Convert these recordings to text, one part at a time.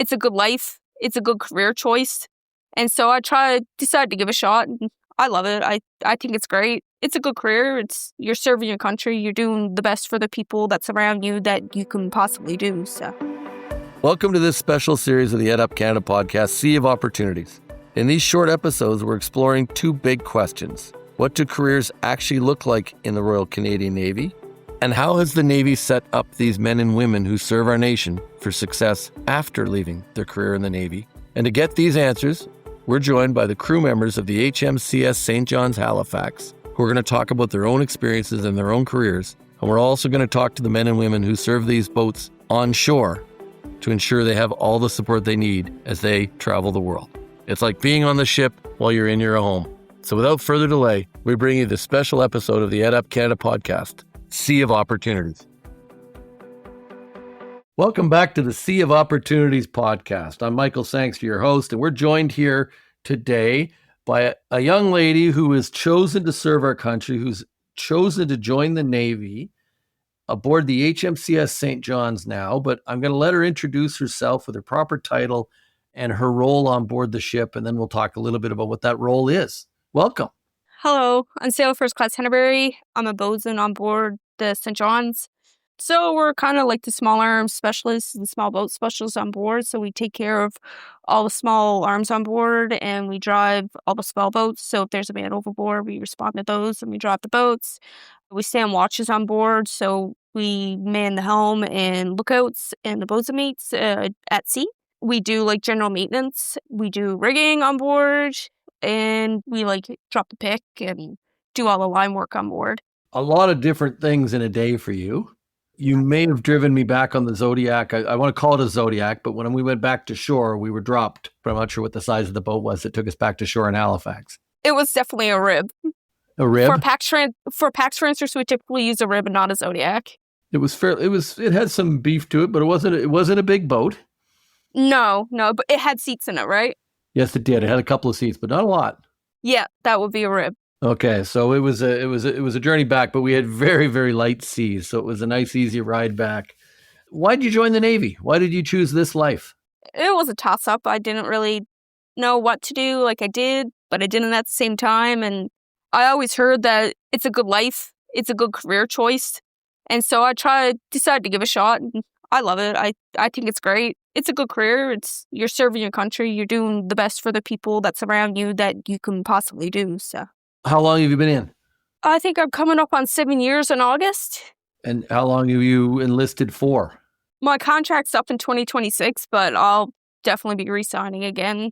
it's a good life. It's a good career choice. And so I decided to give it a shot. And I love it. I think it's great. It's a good career. You're serving your country. You're doing the best for the people that's around you that you can possibly do. So, welcome to this special series of the EdUp Canada Podcast, Sea of Opportunities. In these short episodes, we're exploring two big questions. What do careers actually look like in the Royal Canadian Navy? And how has the Navy set up these men and women who serve our nation for success after leaving their career in the Navy? And to get these answers, we're joined by the crew members of the HMCS St. John's Halifax, who are going to talk about their own experiences and their own careers. And we're also going to talk to the men and women who serve these boats on shore to ensure they have all the support they need as they travel the world. It's like being on the ship while you're in your home. So without further delay, we bring you this special episode of the EdUp Canada Podcast, Sea of Opportunities. Welcome back to the Sea of Opportunities podcast. I'm Michael Sangster, your host, and we're joined here today by a young lady who has chosen to serve our country, who's chosen to join the Navy aboard the HMCS St. John's now, but I'm going to let her introduce herself with her proper title and her role on board the ship, and then we'll talk a little bit about what that role is. Welcome. hello, I'm Sailor First Class Hennebury. I'm a boatswain on board the St. John's. So we're kind of like the small arms specialists and small boat specialists on board. So we take care of all the small arms on board and we drive all the small boats. So if there's a man overboard, we respond to those and we drive the boats. We stand watches on board. So we man the helm and lookouts and the boatswain mates at sea. We do like general maintenance. We do rigging on board and we like drop the pick and do all the line work on board. A lot of different things in a day for you. You may have driven me back on the Zodiac. I want to call it a Zodiac, but when we went back to shore, we were dropped. But I'm not sure what the size of the boat was that took us back to shore in Halifax. It was definitely a rib. A rib? For pax transfers, we typically use a rib and not a Zodiac. It had some beef to it, but it wasn't a big boat. No, but it had seats in it, right? Yes, it did. It had a couple of seats, but not a lot. Yeah, that would be a rib. Okay, so it was a journey back, but we had very, very light seas, so it was a nice, easy ride back. Why did you join the Navy? Why did you choose this life? It was a toss-up. I didn't really know what to do. Like I did, but I didn't at the same time. And I always heard that it's a good life. It's a good career choice. And so I decided to give it a shot. And I love it. I think it's great. It's a good career. You're serving your country. You're doing the best for the people that's around you that you can possibly do. So. How long have you been in? I think I'm coming up on 7 years in August. And how long have you enlisted for? My contract's up in 2026, but I'll definitely be re-signing again.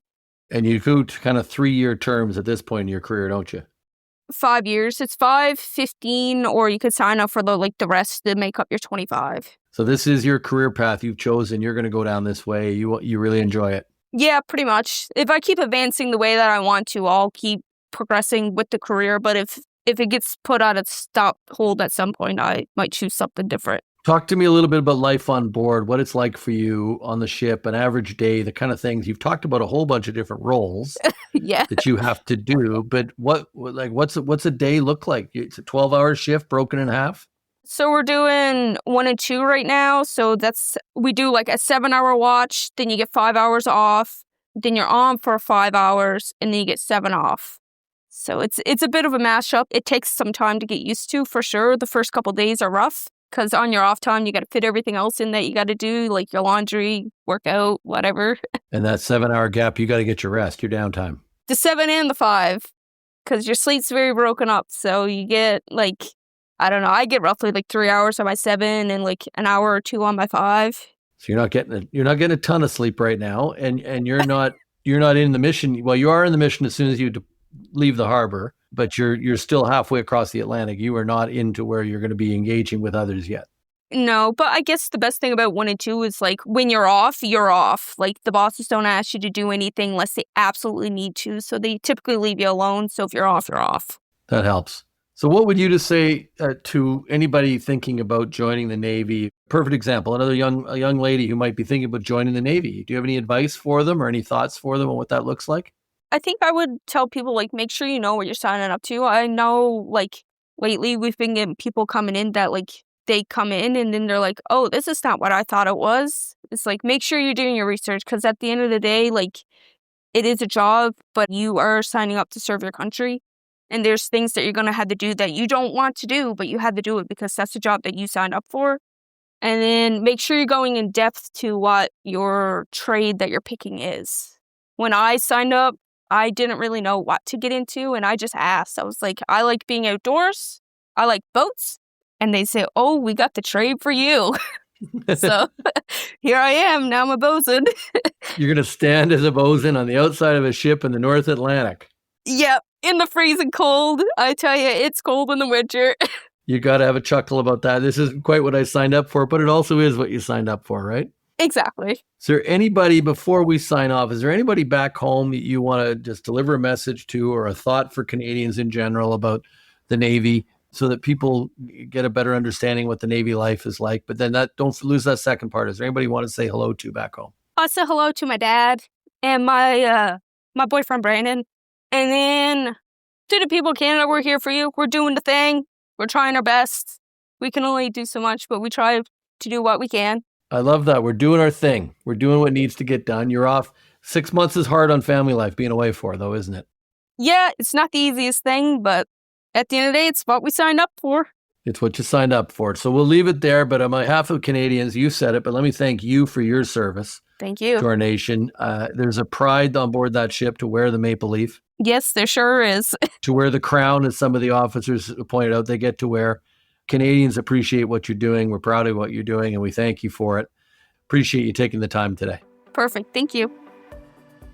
And you go to kind of 3-year terms at this point in your career, don't you? 5 years. It's 5, 15, or you could sign up for the rest to make up your 25. So this is your career path you've chosen. You're going to go down this way. You really enjoy it. Yeah, pretty much. If I keep advancing the way that I want to, I'll keep progressing with the career. But if it gets put on its stop hold at some point, I might choose something different. Talk to me a little bit about life on board, what it's like for you on the ship, an average day, the kind of things. You've talked about a whole bunch of different roles yeah. that you have to do, but what's a day look like? It's a 12-hour shift broken in half? So we're doing 1 and 2 right now. So we do like a 7-hour watch, then you get 5 hours off, then you're on for 5 hours, and then you get 7 off. So it's a bit of a mashup. It takes some time to get used to, for sure. The first couple of days are rough because on your off time, you got to fit everything else in that you got to do, like your laundry, workout, whatever. And that 7-hour gap, you got to get your rest, your downtime. The 7 and the 5, because your sleep's very broken up. So you get I don't know, I get roughly 3 hours on my 7 and an hour or 2 on my 5. So you're not getting a ton of sleep right now, and you're not in the mission. Well, you are in the mission as soon as you leave the harbor, but you're still halfway across the Atlantic. You are not into where you're going to be engaging with others yet. No, but I guess the best thing about 1 and 2 is when you're off, you're off. The bosses don't ask you to do anything unless they absolutely need to. So they typically leave you alone. So if you're off, you're off. That helps. So what would you just say to anybody thinking about joining the Navy? Perfect example, a young lady who might be thinking about joining the Navy. Do you have any advice for them or any thoughts for them on what that looks like? I think I would tell people, make sure you know what you're signing up to. I know, lately we've been getting people coming in that, they come in and then they're like, oh, this is not what I thought it was. It's like, make sure you're doing your research, because at the end of the day, like, it is a job, but you are signing up to serve your country. And there's things that you're going to have to do that you don't want to do, but you have to do it because that's the job that you signed up for. And then make sure you're going in depth to what your trade that you're picking is. When I signed up, I didn't really know what to get into, and I just asked. I was like, I like being outdoors. I like boats. And they say, oh, we got the trade for you. So here I am. Now I'm a bosun. You're going to stand as a bosun on the outside of a ship in the North Atlantic. Yep, in the freezing cold. I tell you, it's cold in the winter. You got to have a chuckle about that. This isn't quite what I signed up for, but it also is what you signed up for, right? Exactly. Is there anybody, before we sign off, is there anybody back home that you want to just deliver a message to, or a thought for Canadians in general about the Navy, so that people get a better understanding what the Navy life is like? But then don't lose that second part. Is there anybody you want to say hello to back home? I'll say hello to my dad and my boyfriend, Brandon. And then to the people of Canada, we're here for you. We're doing the thing. We're trying our best. We can only do so much, but we try to do what we can. I love that. We're doing our thing. We're doing what needs to get done. You're off. 6 months is hard on family life being away for, though, isn't it? Yeah, it's not the easiest thing, but at the end of the day, it's what we signed up for. It's what you signed up for. So we'll leave it there. But on behalf of Canadians, you said it, but let me thank you for your service. Thank you. To our nation. There's a pride on board that ship to wear the maple leaf. Yes, there sure is. To wear the crown, as some of the officers pointed out, they get to wear. Canadians appreciate what you're doing. We're proud of what you're doing, and we thank you for it. Appreciate you taking the time today. Perfect. Thank you.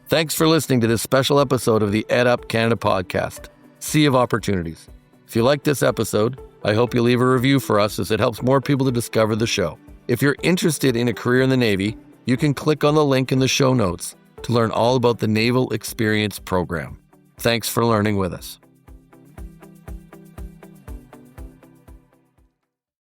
Thanks for listening to this special episode of the EdUp Canada Podcast, Sea of Opportunities. If you like this episode, I hope you leave a review for us, as it helps more people to discover the show. If you're interested in a career in the Navy, you can click on the link in the show notes to learn all about the Naval Experience Program. Thanks for learning with us.